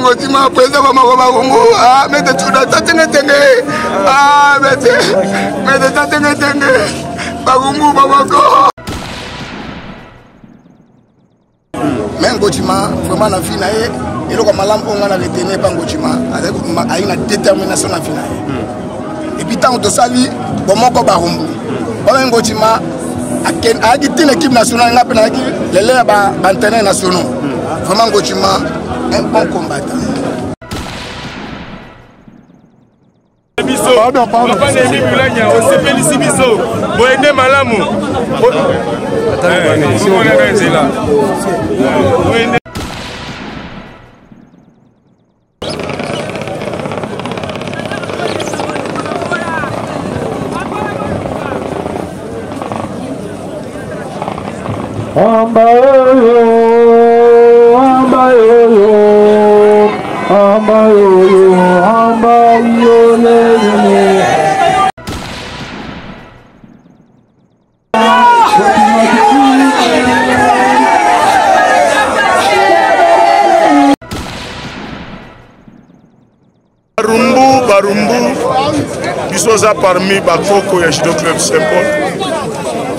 Ngotima pesa mama kwa Mungu. Mete tuna tatenge tenge. Mete tatenge tenge. Bagungu babako. Ngotima vraiment na fina ye. Il ko malam onga na retenir pas Ngotima. Avec une détermination na fina ye. Et puis tant de sali bomoko barumbu. Ba Ngotima a quitté l'équipe nationale na pena ki les ba entraîneurs nationaux. Vraiment Ngotima un bon combattant. Barumbu, bisoza parmi bakoko ya Judo Club Saint-Paul.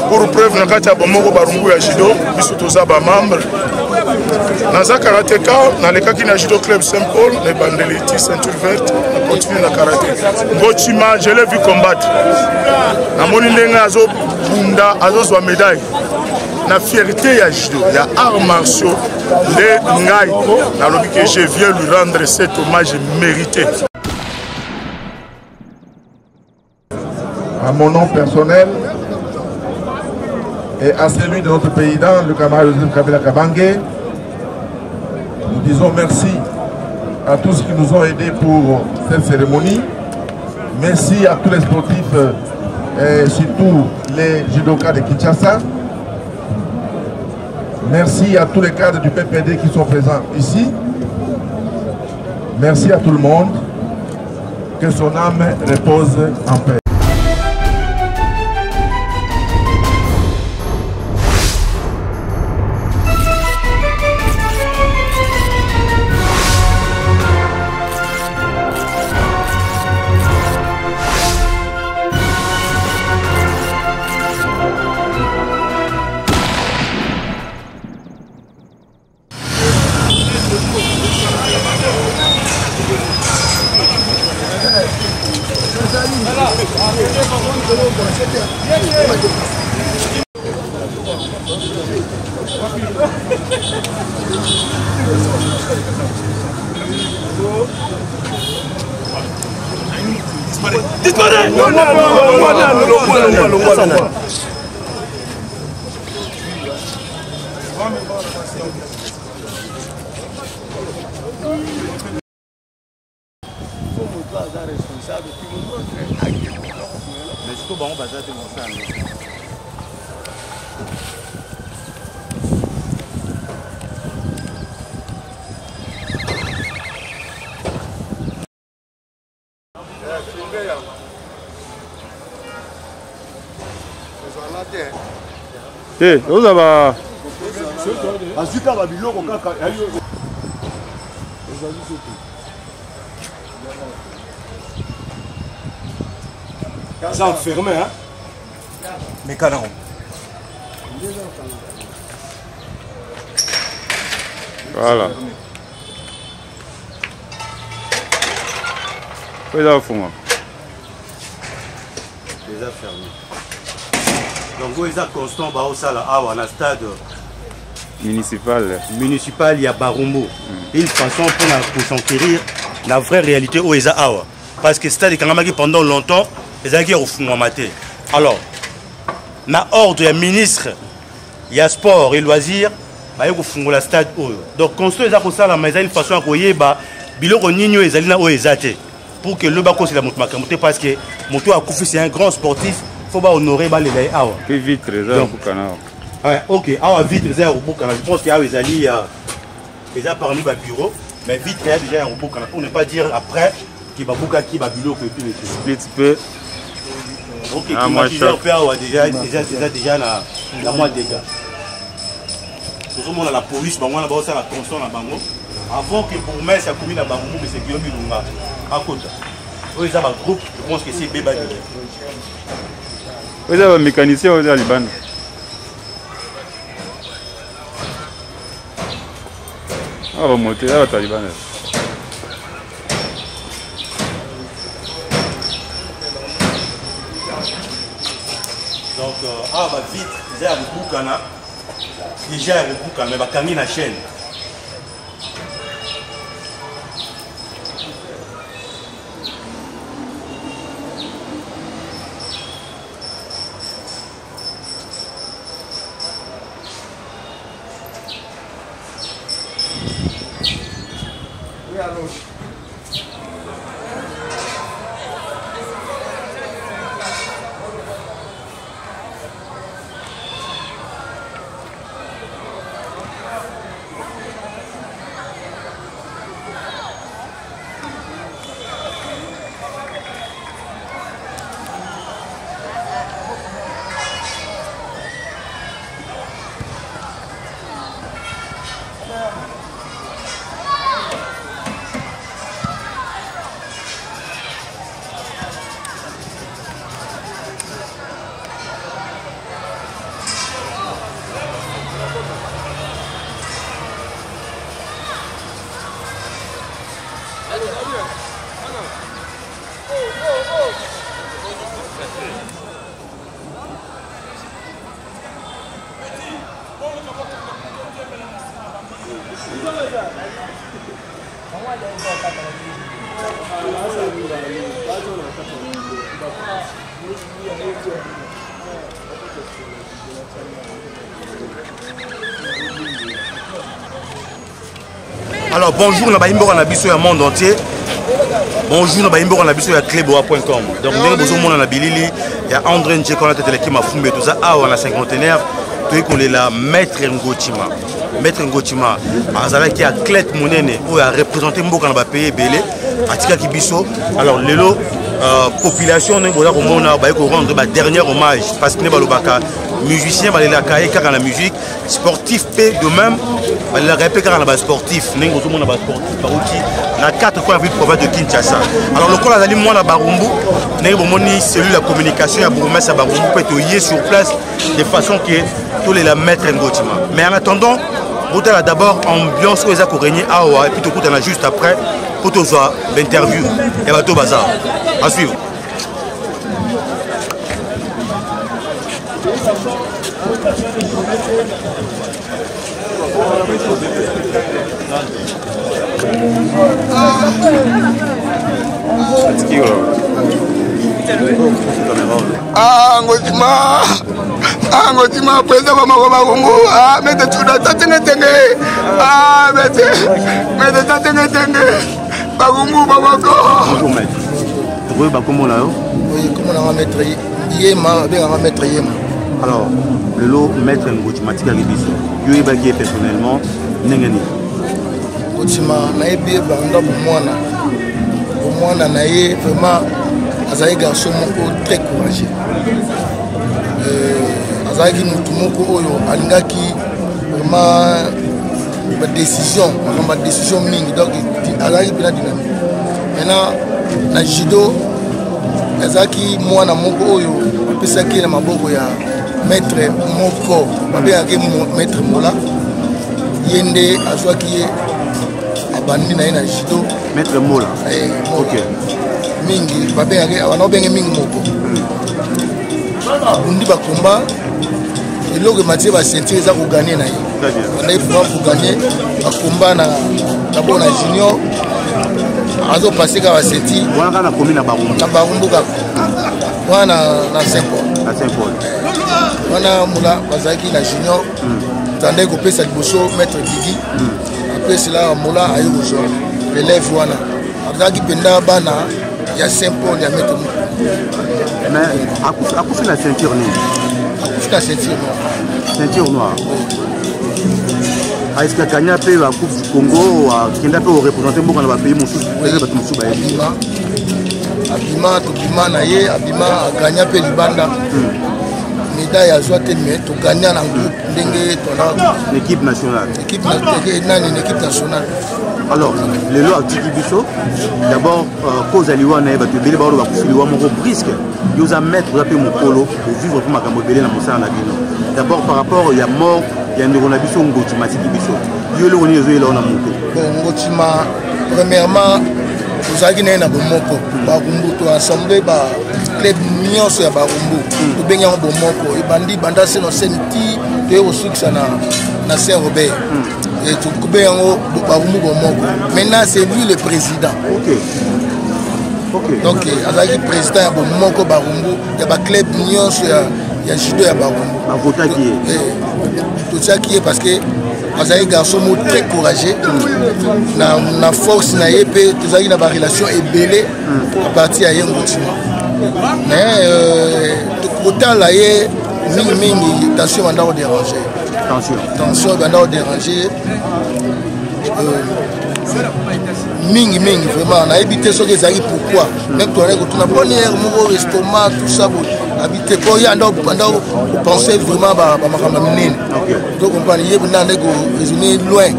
Pour preuve, nakati ya bomoko Barumbu ya Judo, biso toza ba membre. Naza karateka, nalekaki na Judo Club Saint-Paul, les bandeliti ceinture verte, on continue la karaté. Ngotima, je l'ai vu combattre. Namoni ndenga azo bunda, azo zwa médaille. La fierté ya Judo, il y a arts martiaux, les ngai. Nalobi que je viens lui rendre cet hommage mérité. À mon nom personnel et à celui de notre président, le camarade Joseph Kabila Kabange, nous disons merci à tous qui nous ont aidés pour cette cérémonie. Merci à tous les sportifs et surtout les judokas de Kinshasa. Merci à tous les cadres du PPD qui sont présents ici. Merci à tout le monde. Que son âme repose en paix. Eh, vous avez ça enfermé, hein? Mais canard. Voilà. Déjà fermé. Donc, vous êtes constant au Sala Awa, dans le stade municipal. Il y a Barumbu. Une façon pour s'enquérir la vraie réalité où ils Awa. Parce que le stade est pendant longtemps, ils ont fait. Alors, na ordre du ministre, il y a sport et loisirs, il y a le stade. Donc, construire ça, mais il y a une façon à couiller, pour que le bako c'est la moto parce que moto a Koufi c'est un grand sportif, il faut pas honorer les gars. Puis vite, ouais, ok, vite, je pense qu'il y a des alliés déjà parmi les bureaux, mais vite, il y a déjà un robot pour ne pas dire après qu'il va bouca qui va bureau que tout split peu. Ok, qui m'a déjà la moitié des gars. tozomona la police bango wana baosala constant na bango avant que bourgmestre akomi na bango mu mese Guillaume Ilunga akota oyo eza bagroupe je pense que c'est bebani oyo eza bamécanicien oyo eza libanda awa bamote eza bato ya libanda donc awa bavitre eza ya kobukana déjà ya kobukana mais bakangi na chaîne Alors bonjour na baimbo na biso ya monde entier. Bonjour na baimbo na biso ya cleboa.com. Donc ndenge bozomona na bilili ya André Njeko na teteleki mafumbe tout ça awa na cinquantenaire to ekolela maître Ngotima. Maître Ngotima azalaki athlète monene oyo a représenter mboka na ba pays belé atika kibiso. Alors lelo population ne boza komona ba ko rendre ba dernier hommage parce que ne balobaka musicien balelaka ekaka na musique sportif pe de même balelaka ekaka na ba sportif ndenge ozomona ba sportif baruti na 4 coins de province de Kinshasa. Alors le kola azali mwana Barumbu ndenge bomoni cellule la communication ya bourgmestre Barumbu peut être sur place de façon que tous les la maître Ngotima. Mais en attendant vous avez d'abord ambiance où ils ont régné awa et puis tout coup on a juste après pour tout ça l'interview et bateau bazar à suivre. Ngotima pesa mama Barumbu mete tuda tatenge mete tatenge Barumbu babako bonjour maître vous bakomo na yo oui comment on va mettre yema bien on va mettre yema. Alors le lot maître Ngotima tika biso yo ebaki personnellement nengeni Ngotima na ebi banda mwana na ye vraiment azali garçon moko très courageux azalaki mutu moko oyo alingaki vraiment ba décision mingi donc azalaki bien dynamique. Maintenant na judo azalaki mwana moko oyo apesaki na maboko ya maître moko babengaki maître Mola ye nde azwaki ye abandi na ye na judo maître Mola ok mingi babengaki abanobenge mingi moko abundi bakomba eloko matie basentir eza koganye na ye bandaki pouvoir koganye bakomba na bona junior azopase kaka basentir wana na komi na Barumbu kaka wana na Saint-Paul wana mula bazalaki na junior tandai kopesa liboso maître Digi apesi la mula aye kozwa relève wana azalaki mpenza bana ya Saint-Paul ya maître mais akufi na ceinture nini akufi na ceinture noire est-ce que Kanya pe la coupe du Congo kenda pe représenter mboka na ba pays mosusu peut-être bato mosusu ba abima na ye abima Kanya pe libanda médaille à joie mais tu gagnes en groupe l'équipe nationale. L'équipe nationale. Alors, les lois Bisso, d'abord, cause à l'Iwan, il va te béler, il va pousser l'Iwan, mon brisque. Il va mettre, il va payer mon polo pour vivre pour ma camobélé dans mon sang. D'abord, par rapport, il y a mort, il y a un Ngotimabiso, Ngotimabiso. Il y a le Roni, il y a le Moto. Bon, Ngotima, premièrement, vous avez dit que Bomoko, Barumbu, tu as assemblé club Nyon sur Barumbu, tu as bien Bomoko, et Bandi, Bandase, no Senti, tu es au succès na Saint-Robert. Et tu as bien Barumbu Bomoko. Maintenant, c'est lui le président. Ok. Donc, il y a le président de Bomoko Barumbu, il y a un club Nyon sur il y a judo à Barumbu. Un vote qui est. Tout ça qui est parce que vous avez un garçon très courageux, na force, na épée, tout ça qui a une relation ébélée à partir de Ngotima. Mais autant là, attention, on va déranger. Attention, on va déranger. Mingi, vraiment, on a évité ce qu'ils arrivent pourquoi. Même toi, on a bonne air, mon estomac, tout ça. Habiter pour y aller, on pensait vraiment à ma mine. Donc on peut y résumer loin.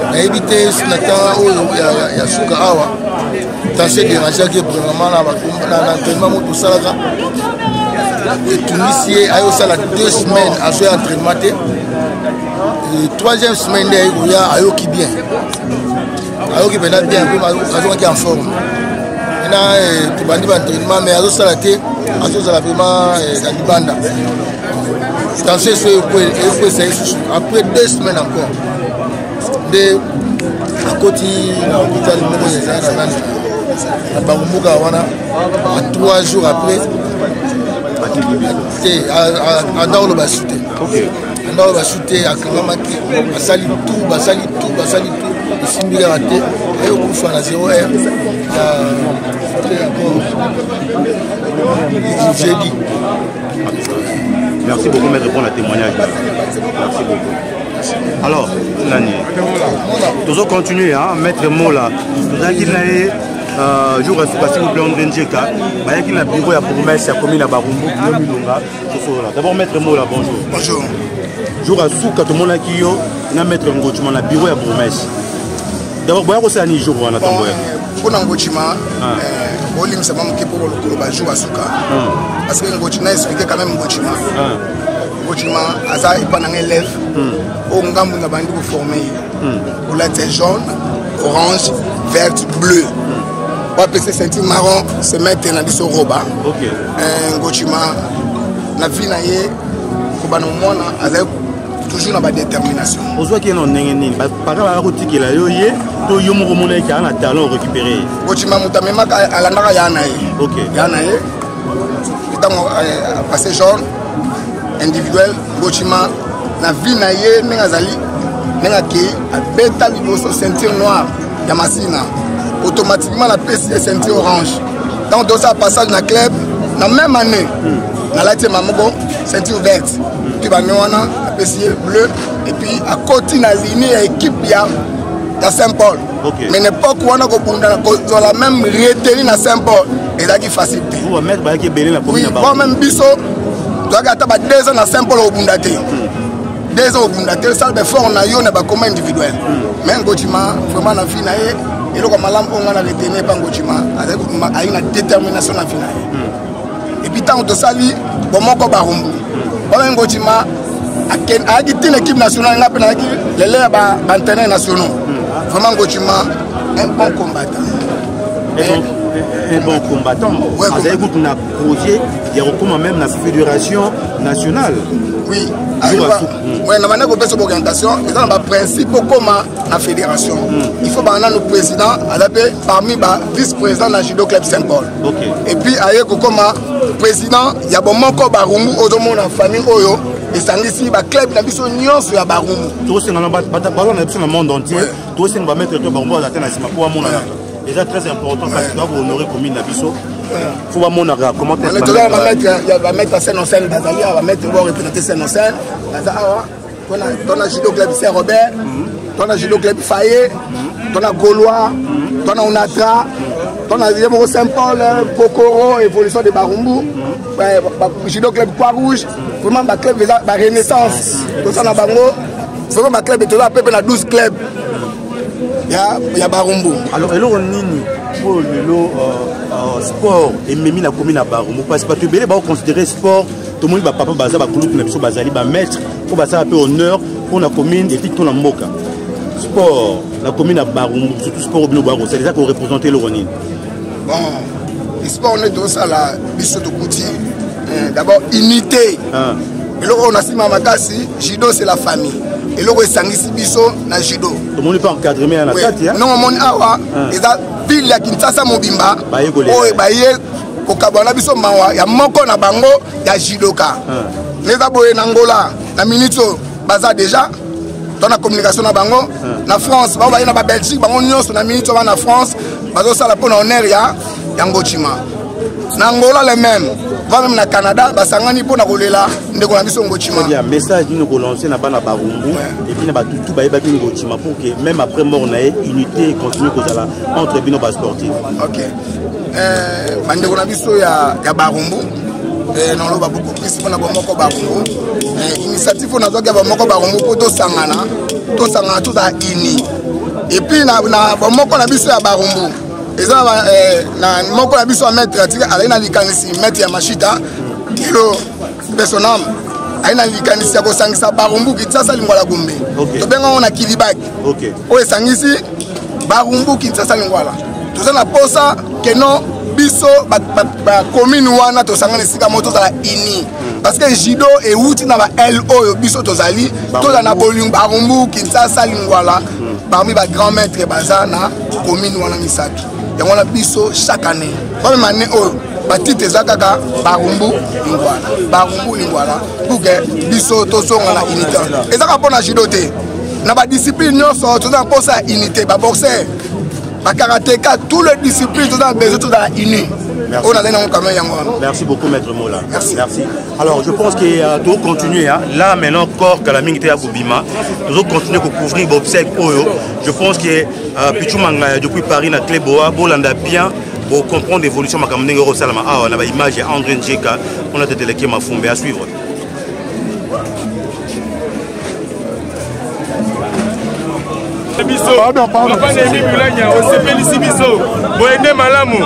On a évité ce matin, il y a Souka Awa. Attention, déranger qui est vraiment là, l'entraînement, tout ça. Et Tunisier a eu ça 2 semaines à jouer entraînement. Et 3e semaine, il y a Ayoki bien. Ayoki bien, qui est en forme. Maintenant, tu vas dire l'entraînement, mais à ça, vraiment la Libanda. Attention, après 2 semaines encore. À côté, à 3 jours après, à Daolo va shooter. Daolo va shooter à Kangamaki, à Sali tout. Il s'est mis à rater, et au coup, il a 0 R. Jeudi. Merci beaucoup, maître, pour le témoignage. Merci beaucoup. Alors, Nani, nous allons continuer, hein, maître Mola. Nous allons jour s'il vous plaît, on vient de Djeka. Il y a un bureau à promesse, à la commune à Barumbu. D'abord, maître Mola, bonjour. Bonjour. Jour à Souka, tout le monde a qui y a maître Ngotima, le bureau à promesse. D'abord, vous avez un jour à la tombe. Pour Ngotima, Olim c'est même qui pour le jour à Souka. Parce que Ngotima expliqué quand même Ngotima. Ngotima, Aza est pas un élève. Au Ngamou n'a pas formé. Pour la jaune, orange, verte, bleu. Pour passer ceinture marron, se mettre dans le roba. Ngotima, la vie n'a pas toujours dans la détermination. Vous voyez qu'il y a un par rapport à la route qui est là, il y a un talent récupéré. Ngotima, à la nara Yanaï. Yanaï. Passé jaune, individuel, Ngotima, la vie n'a Nengazali, Nengaki, à bêta liboso, ceinture noire, Yamasina. Automatiquement, la pièce est ceinture orange. Donc, dans ce passage dans le club, dans la même année, dans la Mamogo, ceinture verte. Puis, la pièce bleu. Et puis, à côté de la ligne, il y a l'équipe de Saint-Paul. Mais n'importe où on a la même retenue à Saint-Paul. Et là, il facilité. Vous allez mettre qui est oui, moi-même, Bisso, je dois avoir 2 ans à Saint-Paul au Bundate. 2 ans au Bundate, ça veut faire qu'on a eu un commun individuel. Mais Ngotima, vraiment, la finale, et le Malam, on a retenu par Ngotima, avec une détermination à la finale. Et puis, tant que ça, bon, mon corps Barumbu. Bon, Ngotima, a quitté l'équipe nationale, les lèvres entraîneurs nationaux. Vraiment, Ngotima, un bon combattant. Un bon combattant. Vous avez un projet, il y a recours même la fédération nationale. Oui. Oui, nous avons une orientation, mais dans le principe comme la fédération. Il faut que le président, parmi les vice-présidents de la Judo Club Saint-Paul. Et puis, comme président, il y a mon corps Barumbu, la famille Oyo, et ça ici, le club n'a pas de sur la Barumbu. Tout ce dans le monde entier, tout ce qu'on va mettre le Barumbu à la tête, c'est déjà très important parce que vous honorer commune d'Abisso. Il faut voir comment on va mettre Saint-Nocel, on va mettre représenter Saint-Nocel. On a Judo Club Saint-Robert, on a Judo Club Fayet, on a Gaulois, on a Onatra, Donc, on a Saint-Paul, Pokoro, évolution de Barumbu, Judo Club Croix-Rouge, vraiment, ma club, ma renaissance. Tout ça, vraiment, ma club est toujours à peu près 12 clubs. Il y a Barumbu. Alors, on nini pour le sport et même la commune à Barumbu parce que tu peux considérer sport. Tout le monde va papa baza va couler tout bazali va mettre pour baza un peu honneur pour la commune et puis tout la moka. Sport, la commune à Barumbu, surtout sport au Bino, c'est déjà qu'on représente le Ronin. Bon, le sport on est tout ça là, biso de Kouti. D'abord unité. Et là on a si Mamakasi, judo c'est la famille. Et là on est sangisi biso na judo. Tout le monde peut encadrer mais en attaque hein. Non mon awa, et ça ville ya Kinshasa Mobimba. Oh baye ko kabana biso mawa ya moko na bango ya judoka. Neza boye na Angola, na minito baza déjà dans la communication na bango, na France, ba baye na ba Belgique, bango nyonso na minito ba na France, bazo sala pour na honneur ya Ngochima. Na Angola les mêmes, va même na Canada, ba sangani pour na kolela ndeko na biso Ngochima. Il y a un message nous ko lancer na bana Barumbu et puis na ba tout baye ba Ngochima pour que même après mort na unité continue ko zala entre bino ba sportif. OK. Bandeko na biso ya Barumbu. Non lo ba beaucoup plus pour na bomoko Barumbu. Initiative on a zoga bomoko Barumbu pour to sangana tout ça ini. Et puis na bomoko na biso ya Barumbu. Eza na moko na biso mettre tika alaina likanisi mettre ya mashita kilo personnel aina likanisi ya kosangisa Barumbu Kinshasa lingwala gombe. To benga on a kilibaki. OK. O esangisi Barumbu Kinshasa lingwala. Tout ça na posa que non biso ba commune wana to sangana sika moto za ini parce que judo et outi na ba LO biso to zali to na bolingo Barumbu Kinshasa lingwala parmi ba grand maître baza na commune wana misaki yango na biso chaque année comme année o ba titre zakaka Barumbu lingwala pour que biso to songa na unité ezaka pona judo te na ba discipline nyonso to za posa unité ba boxer ba karatéka tous les disciplines tout dans besoin tout dans la uni. Merci beaucoup maître Mola. Merci. Alors je pense que tout continuer hein. Là maintenant encore que la minute à Boubima, nous continuer à couvrir l'obsèque Oyo. Je pense que Pichumanga depuis Paris na Cléboa, Bolanda bien pour comprendre l'évolution ma caméra Euro Salama. Ah on a une image André Njeka, on a des téléqués ma fumbe à suivre. Pardon. Papa Nemi Mulanya, on s'est félicité biso. Boende malamu.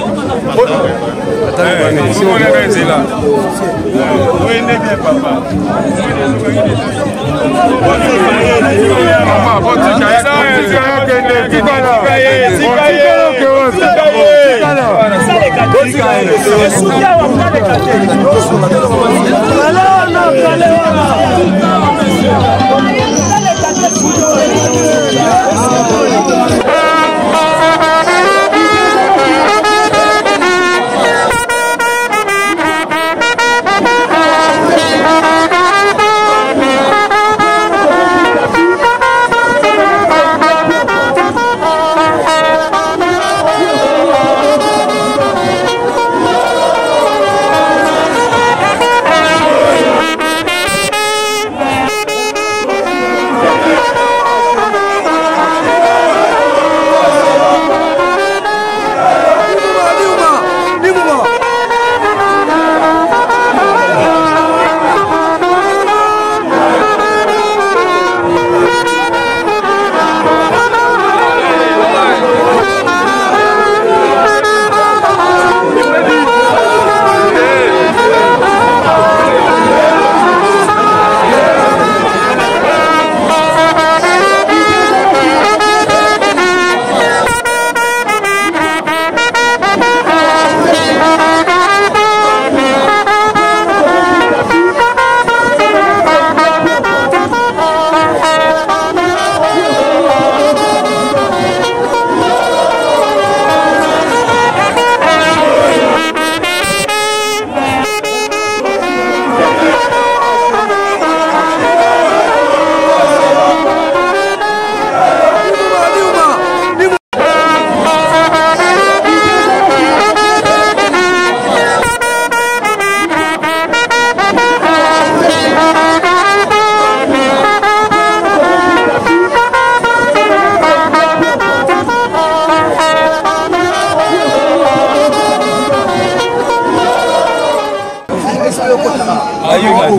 Boende bien papa.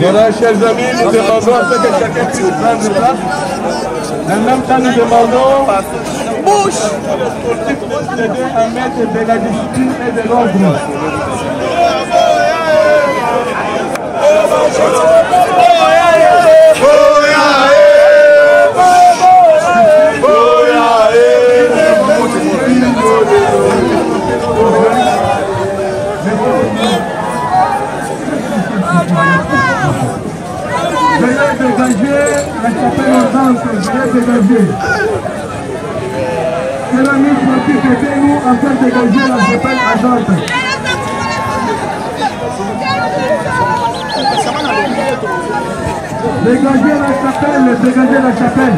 Voilà, chers amis, nous demandons à ce que chacun puisse prendre place. En même temps, nous demandons bouche d'aider à mettre de la discipline et de l'ordre. Veuillez dégager la chapelle aux danses, veuillez dégager. Que la mise sportive était nous afin de dégager la chapelle à danse. Dégagez la chapelle, dégagez la chapelle.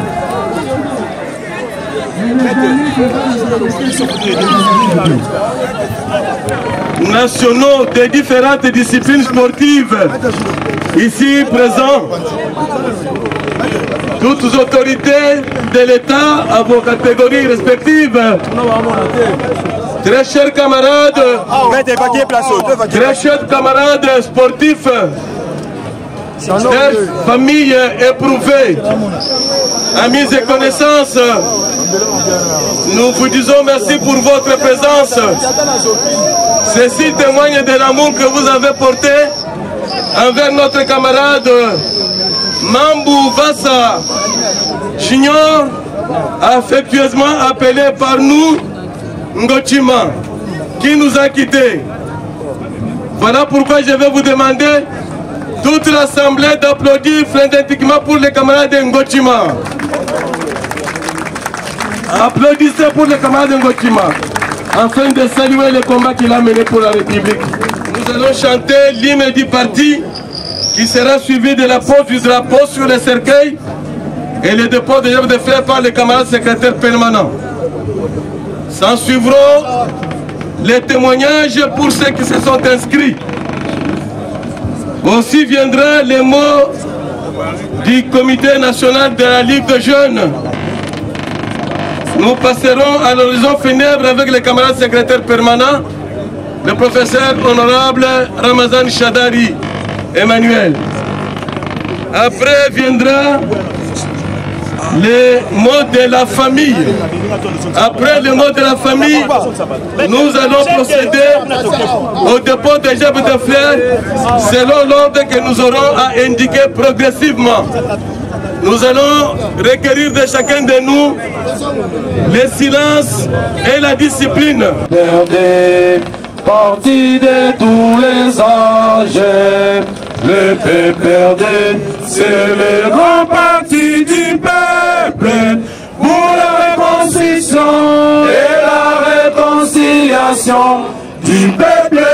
Nationaux des différentes disciplines sportives ici présents, toutes autorités de l'État à vos catégories respectives, très chers camarades, très chers camarades sportifs, chères familles éprouvées, amis et connaissances, nous vous disons merci pour votre présence. Ceci témoigne de l'amour que vous avez porté envers notre camarade Mambou Vassa Junior, affectueusement appelé par nous Ngochima, qui nous a quittés. Voilà pourquoi je vais vous demander, toute l'assemblée, d'applaudir frénétiquement pour les camarades de Ngochima. Applaudissez pour les camarades de Ngochima, afin de saluer le combat qu'il a mené pour la République. Nous allons chanter l'hymne du parti, qui sera suivi de la pose du drapeau sur le cercueil et le dépôt des œuvres de fleurs par les camarades secrétaires permanents. S'en suivront les témoignages pour ceux qui se sont inscrits. Aussi viendra les mots du comité national de la Ligue de jeunes. Nous passerons à l'horizon funèbre avec les camarades secrétaires permanents, le professeur honorable Ramazan Chadari Emmanuel. Après viendra les mots de la famille. Après les mots de la famille, nous allons procéder au dépôt des œuvres de fleurs selon l'ordre que nous aurons à indiquer progressivement. Nous allons requérir de chacun de nous le silence et la discipline. Parti de tous les âges, le PPRD, c'est le grand parti du peuple pour la reconstruction et la réconciliation du peuple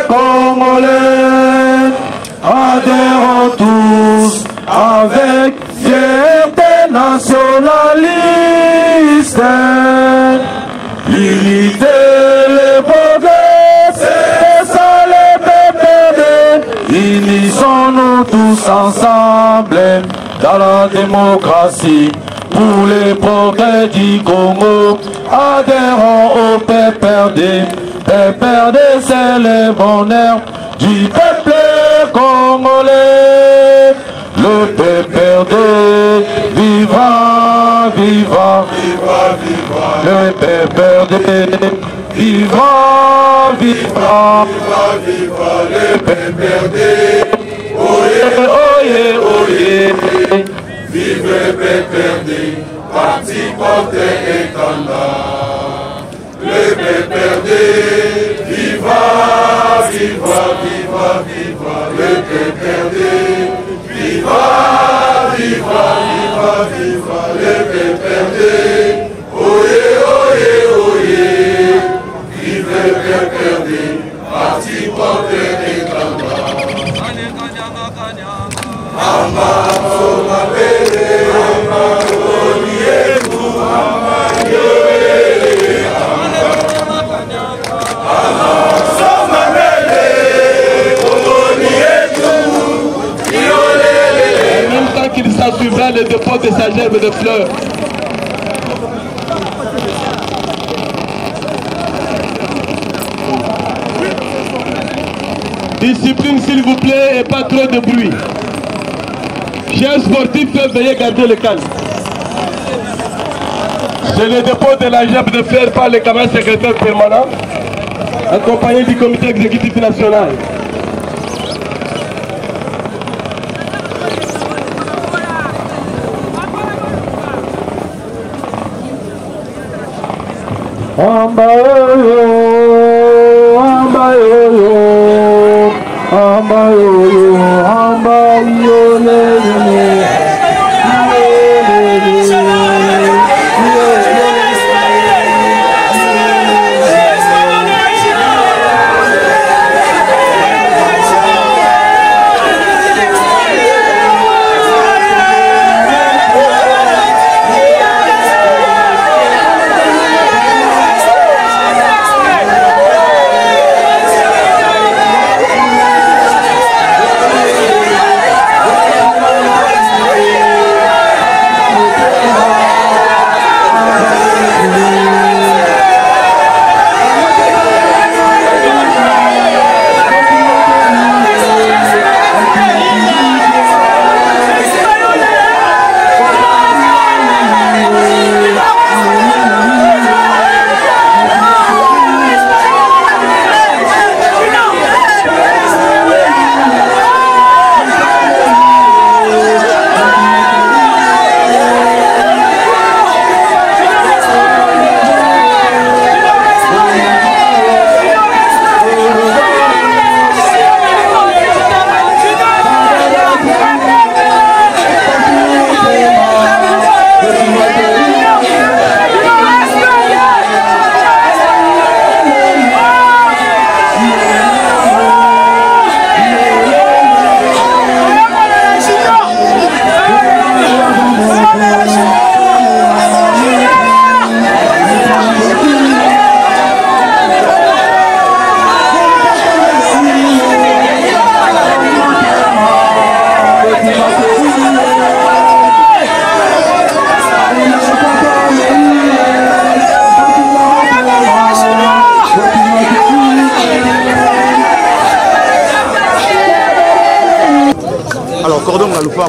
congolais. Adhérons tous avec fierté nationaliste, l'unité, le progrès, c'est ça le PPRD. Unissons-nous tous ensemble dans la démocratie pour les progrès du Congo. Adhérons au PPRD. PPRD, c'est le bonheur du peuple congolais. Le PPRD vivra, vivra, vivra, vivra. Le PPRD vivra, vivra, vivra, vivra. Le PPRD, oyez, oyez, oyez. Vive le PPRD, parti porté étendard. Le PPRD vivra, vivra, vivra, vivra. Le PPRD vivra, vivra, vivra, vivra. Le PPRD, oyez, oyez, oyez. Vive le PPRD, parti porté étendard. En même temps qu'il s'ensuivra le dépôt de sa gerbe de fleurs. Discipline s'il vous plaît et pas trop de bruit. Chers sportifs, veuillez garder le calme. C'est le dépôt de la jambe de fer par le camarade secrétaire permanent, accompagné du comité exécutif national. Amba yo, amba yo, amba yo, amba yo, le.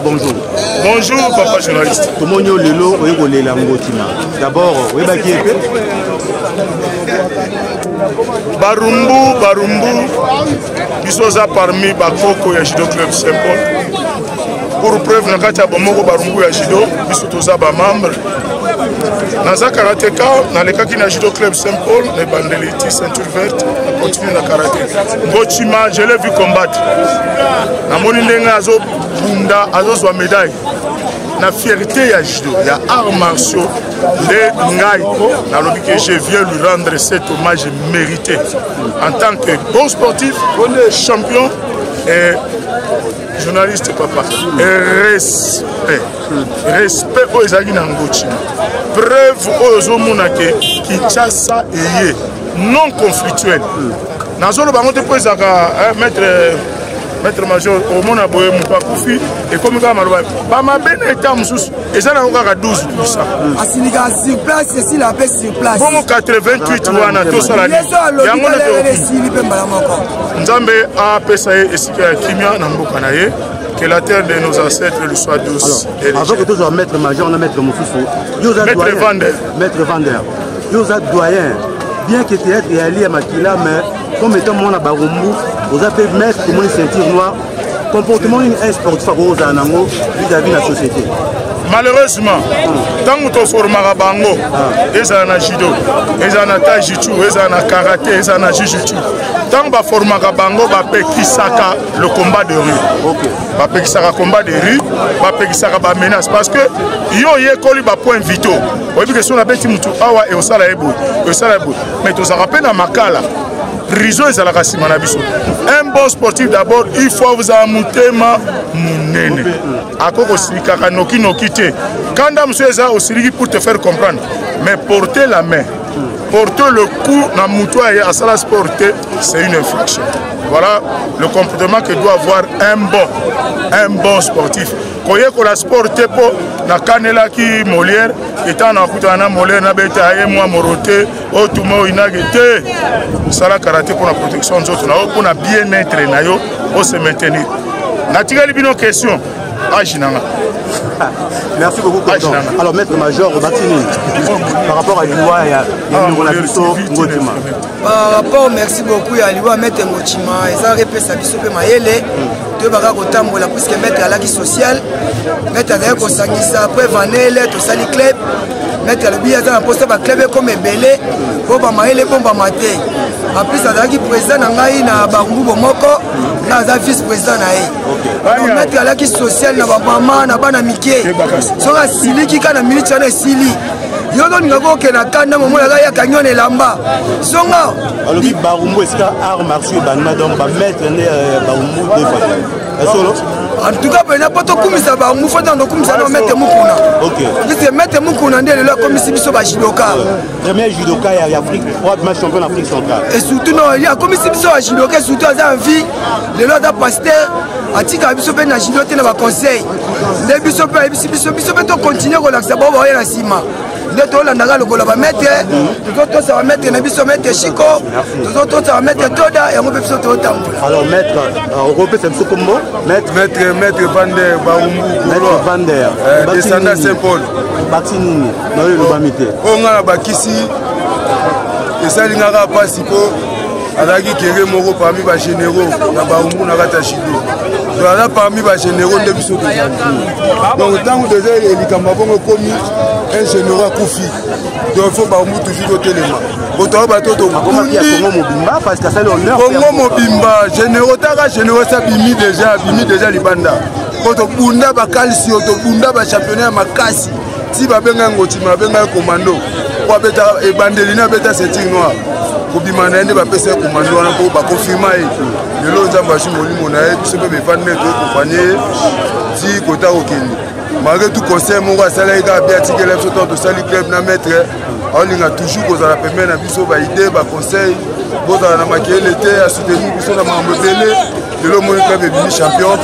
Bonjour. Bonjour, papa journaliste. Comment est Lelo d'abord, oui, Barumbu, ils sont parmi Bakoko et Judo Club Saint-Paul. Pour preuve, na kati ya bomoko Barumbu ya Judo, ils sont tous membres. Naza karateka, na lekaki na Judo Club Saint-Paul, les bandeliti ceinture verte, na continue na karaté. Ngochima, je l'ai vu combattre. Na moni ndenga azo bunda, azo zwa médaille. La fierté ya judo, ya arts martiaux, les ngai, que je viens lui rendre cet hommage mérité en tant que bon sportif, champion et journaliste papa. Et respect aux Ezagi Nangochi. Preuve aux Omonake qui Kinshasa est non conflictuel. Nazolo bangote poezaka maître major au monde a boé Moupakufi et comme ça ma ben état moussous et ça n'a pas 12%. Asiniga sur place c'est la paix sur place. Bon 88 wana to sala ni. Yango na Nzambe a pesaye esika kimia na mboka na ye que la terre de nos ancêtres lui soit douce. Avant que toujours maître major na maître moussous. Maître Vander. Yosa doyen bien que tu es allié à Makila mais comme étant mon Barumbu vous avez mettre pour une ceinture noire, comportement un sportif vis-à-vis de la société. Malheureusement, tant que tu formes à Bango, ils ont un judo, ils ont un taijutsu, ils ont un karaté, ils ont un jujutsu. Tant que tu formes à Bango, tu peux le combat de rue. Tu peux le combat de rue, tu peux le menace. Parce que yo yekoli ba point vito. Oui, parce que si on a bêti mutu awa et au salaïbou, mais tu as rappelé dans Makala. Prison et un bon sportif d'abord, il faut vous amouter ma mounene. À quoi aussi kakanoki no quitte. Quand monsieur est aussi pour te faire comprendre, mais porter la main, porter le coup na moutoua et à ça sporter, c'est une infraction. Voilà le comportement que doit avoir un bon sportif. Quand il a sporté pour na canela qui Molière, étant en Koutana Molière, na beta et moi moroté, autumo inagete, ça la karaté pour la protection des autres, pour la bien-être nayo, pour se maintenir. Naturellement, une question. Achinanga. Merci beaucoup, Coton. Alors, maître major, Batini, par rapport à Liwa, il y a Ngotima. Par rapport, merci beaucoup à Liwa, maître Ngotima, et ça répète sa biso pe mayele. Tu vas regarder puisque maître à l'acquis social, maître à l'air consangisa, après Vanelle, tout ça, les clubs, maître à l'objet à poster par club comme belé, pour mayele, pour maté. En plus, à l'acquis président, na Barumbu Bomoko, na vice-président na donc maître à l'acquis social, na maman, na bana Miké, sur la Sili qui a minute sur la Sili. Yodo n'avons que la canne, mon ya canyon et lamba. Songa. Alors, Barumbu, est-ce qu'il y a art martiaux, banna donc, va mettre Barumbu deux fois. En tout cas, il n'y a pas de commissaire, il faut dans le commissaire de mettre Moukouna. Ok. C'est mettre Moukouna, il y a le commissaire de Judoka. Premier Judoka en Afrique, 3 matchs champion d'Afrique centrale. Et surtout, il y a un commissaire de Judoka, surtout en vie, le lot d'un pasteur, à Tika, il y a un Judoka dans le conseil. Les bisous peuvent continuer à relaxer, pour voir la cima. Les autres, on va mettre, les autres, ça va mettre, les bisous mettre Chico, les autres, ça va mettre Toda, et on peut se trouver. Alors, maître, on repère ce combo. Maître Vander, Maître Vander, descendant Saint-Paul. Batini, dans le Lubamité. On a Bakissi, et ça, il n'y a pas si peu. Alagi Kéré Moro parmi les généraux, il y a Baumou Nagatachido. Voilà parmi les généraux de Bissot. Donc, tant que déjà, il y a commis un général Koufi. Donc, il faut Baumou toujours au téléma. Autant bateau de Mobimba, parce que c'est l'honneur. Congo Mobimba, généraux, généraux, ça bimi déjà Libanda. Quand on bunda bakalisi, on bunda ba championnat makasi. Si babenga ngotima, babenga commando. Pour beta et bandelina beta setting noir. Kobimana ende bapesa commando wana po ba confirmer lelo nzamba shimoli monae biso pe befande to accompagner ti kota okeni malgré tout conseil mon gars sala ika bien tikela biso to sali club na maître olinga toujours kozala pembeni na biso ba idée ba conseil bozala na makele te a soutenir biso na mambo belé lelo moni club ebimi champion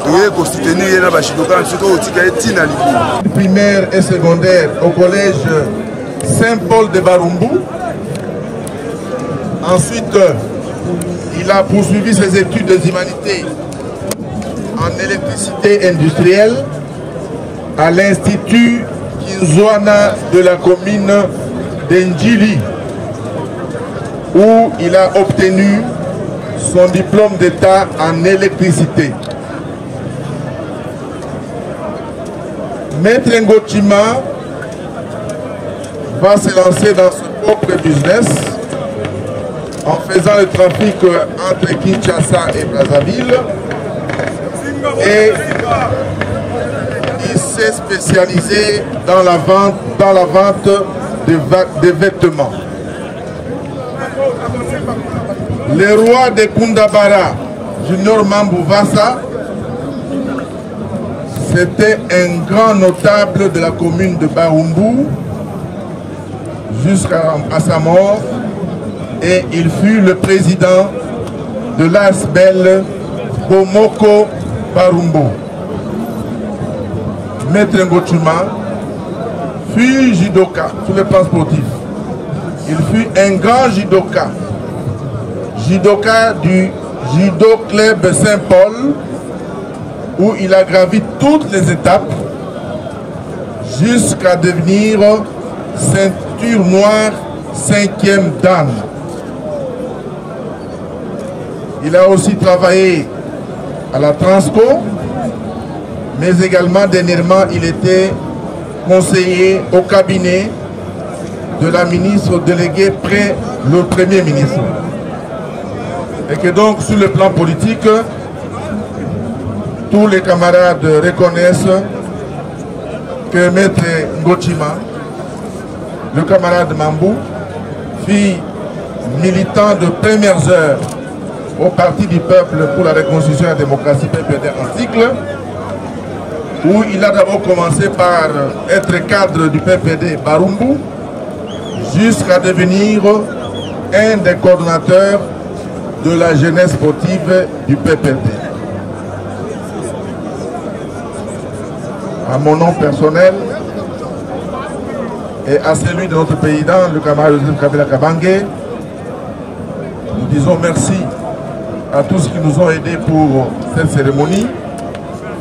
toye ko soutenir na ba shidoka biso to otika etina libi primaire et secondaire au collège Saint-Paul de Barumbu. Ensuite, il a poursuivi ses études des humanités en électricité industrielle à l'Institut Kinzwana de la commune d'Endjili, où il a obtenu son diplôme d'État en électricité. Maître Ngotima va se lancer dans son propre business en faisant le trafic entre Kinshasa et Brazzaville, et il s'est spécialisé dans la vente de vêtements. Le roi de Kundabara, Junior Mambouvassa, c'était un grand notable de la commune de Barumbu jusqu'à sa mort. Et il fut le président de l'ASBEL Bomoko Barumbu. Maître Ngotima fut judoka sur le plan sportif. Il fut un grand judoka. Judoka du Judo Club Saint-Paul, où il a gravi toutes les étapes jusqu'à devenir ceinture noire 5e dan. Il a aussi travaillé à la Transco, mais également dernièrement il était conseiller au cabinet de la ministre déléguée près le Premier ministre. Et que donc sur le plan politique, tous les camarades reconnaissent que Maître Ngotima, le camarade Mambou, fut militant de premières heures au Parti du Peuple pour la Reconstruction et la Démocratie, PPD en cycle, où il a d'abord commencé par être cadre du PPD Barumbu, jusqu'à devenir un des coordonnateurs de la jeunesse sportive du PPD. À mon nom personnel et à celui de notre président, le camarade Joseph Kabila Kabange, nous disons merci à tous qui nous ont aidés pour cette cérémonie.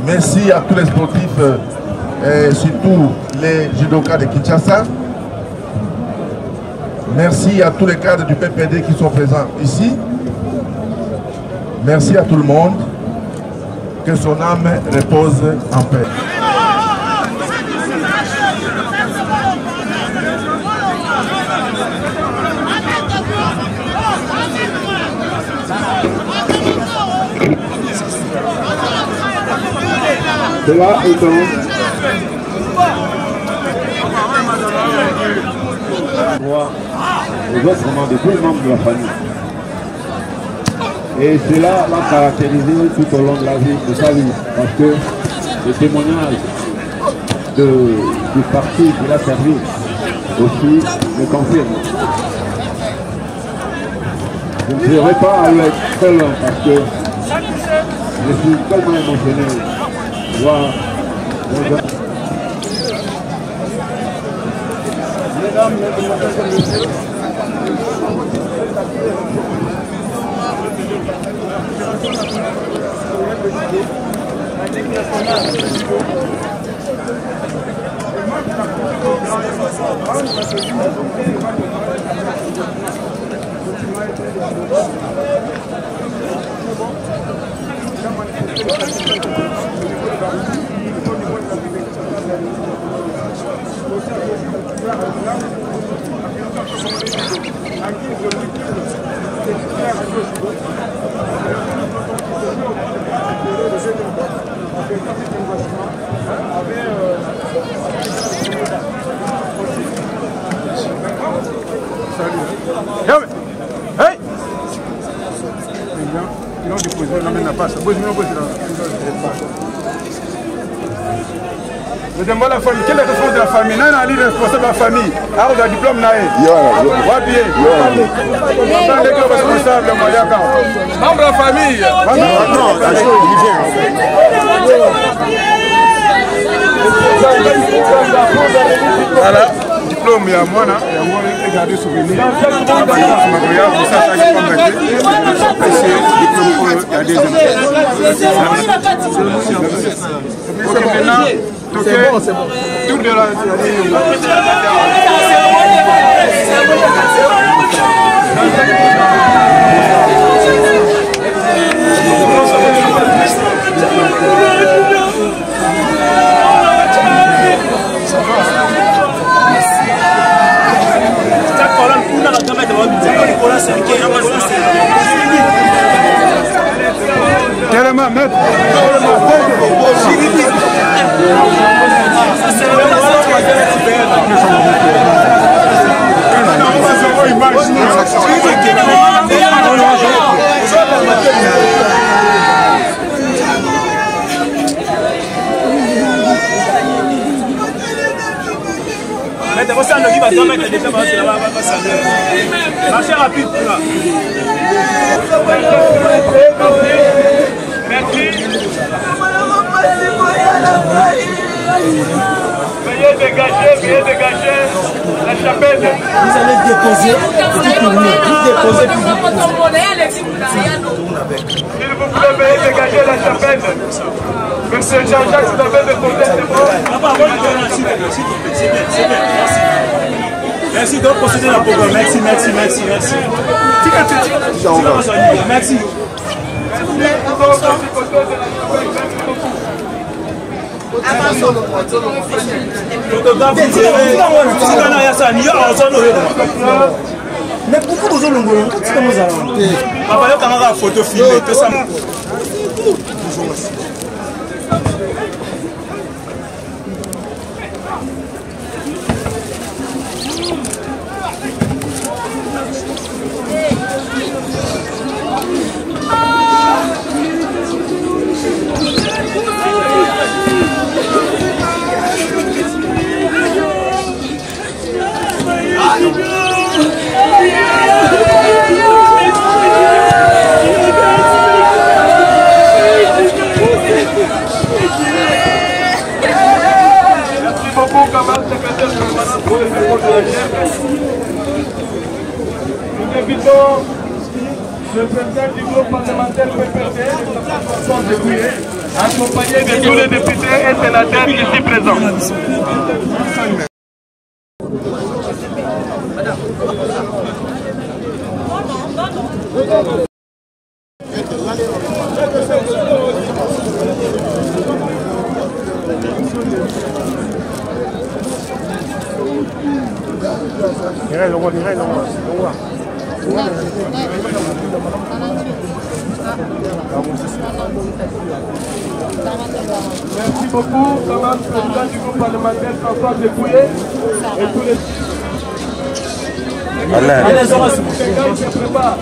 Merci à tous les sportifs, et surtout les judokas de Kinshasa. Merci à tous les cadres du PPD qui sont présents ici. Merci à tout le monde. Que son âme repose en paix. Cela étant, les autres membres de tous les membres de la famille. Et cela l'a caractérisé tout au long de la vie de sa vie, parce que le témoignage du parti qu'il a servi aussi le confirme. Je ne serai pas à l'être très long parce que je suis tellement émotionné. Mesdames, Mesdemoiselles, Hey! Ils l'ont déposé, on n'amène pas ça. Je demande à la famille, quelle est la responsable de la famille? Non, non, le responsable de la famille. Ah, vous avez un diplôme, naé. Wabié. Dans les responsables, membre de la famille. Voilà. Diplôme, il y a moi, il y a gardé souvenir. Il y a des c'est bon, c'est bon. Tour de la... Carrément, maître. Marchez rapide. Merci. Veuillez dégager la chapelle. Vous allez déposer et tourner. Déposer s'il vous plaît, veuillez dégager la chapelle. Monsieur Jean-Jacques, vous avez déposé, c'est bon. Merci de procéder à la programme. Merci. Merci. Mais pourquoi vous avez un photo filmée? Nous invitons le président du groupe parlementaire PPD, accompagné de tous les députés et sénateurs ici présents. Merci beaucoup, Madame Président du groupe parlementaire François Dépouillé et tous les... Allez, quelqu'un se prépare.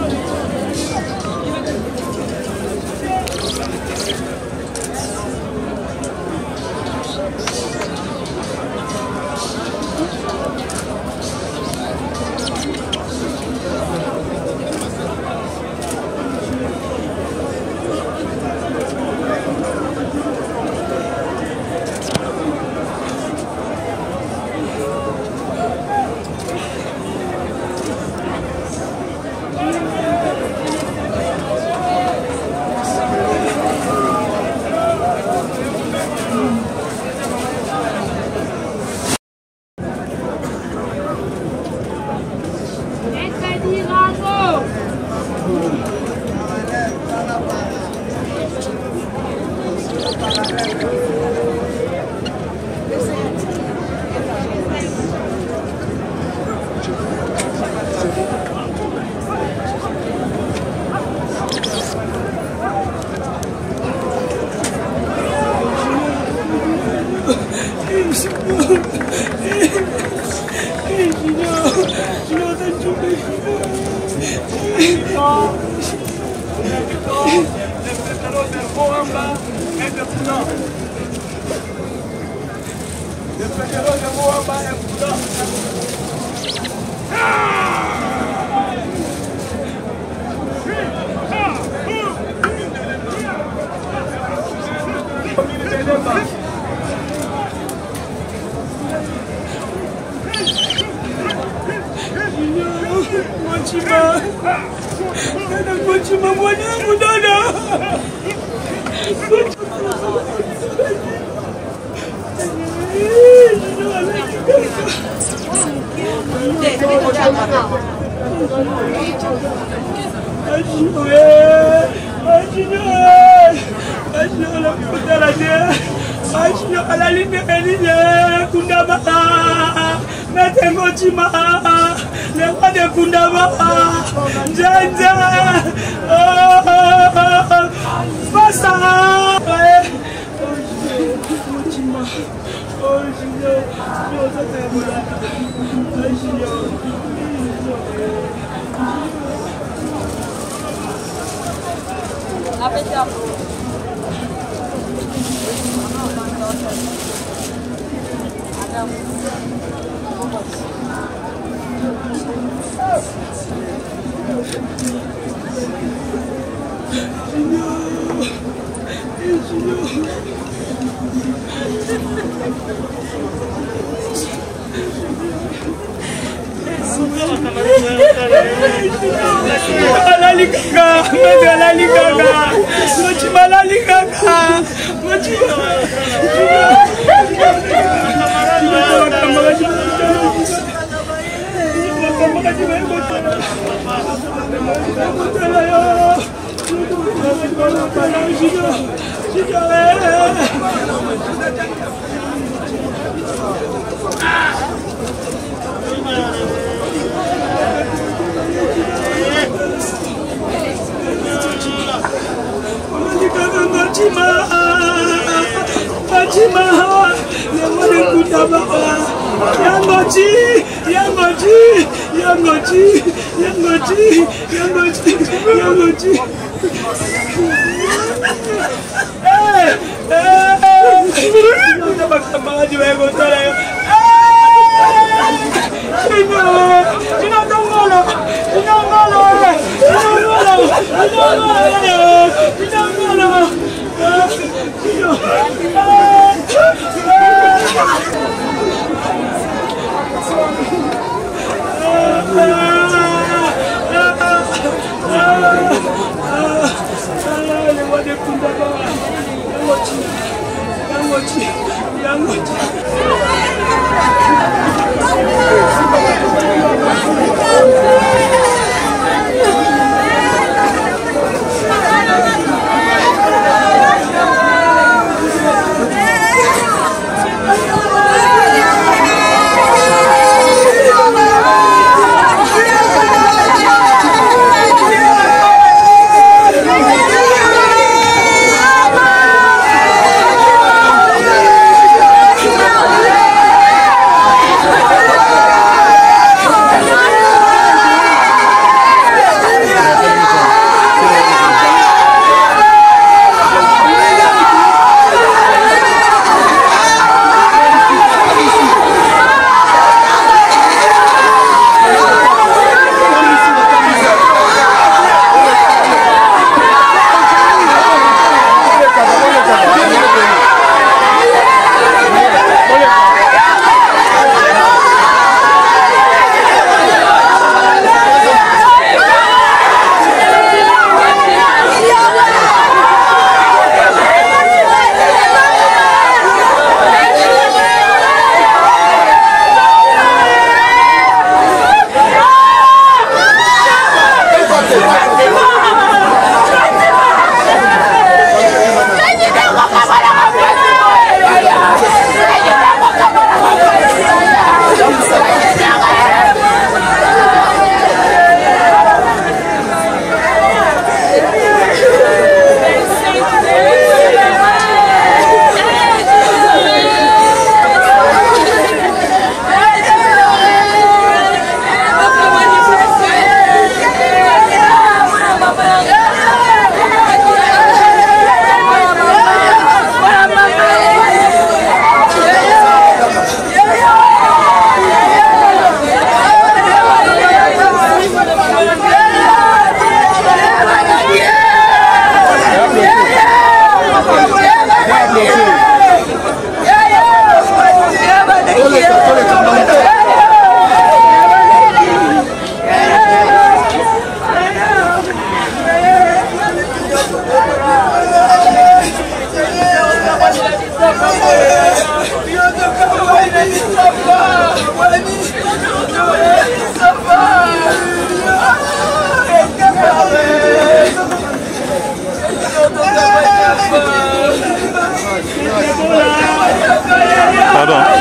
Pardon.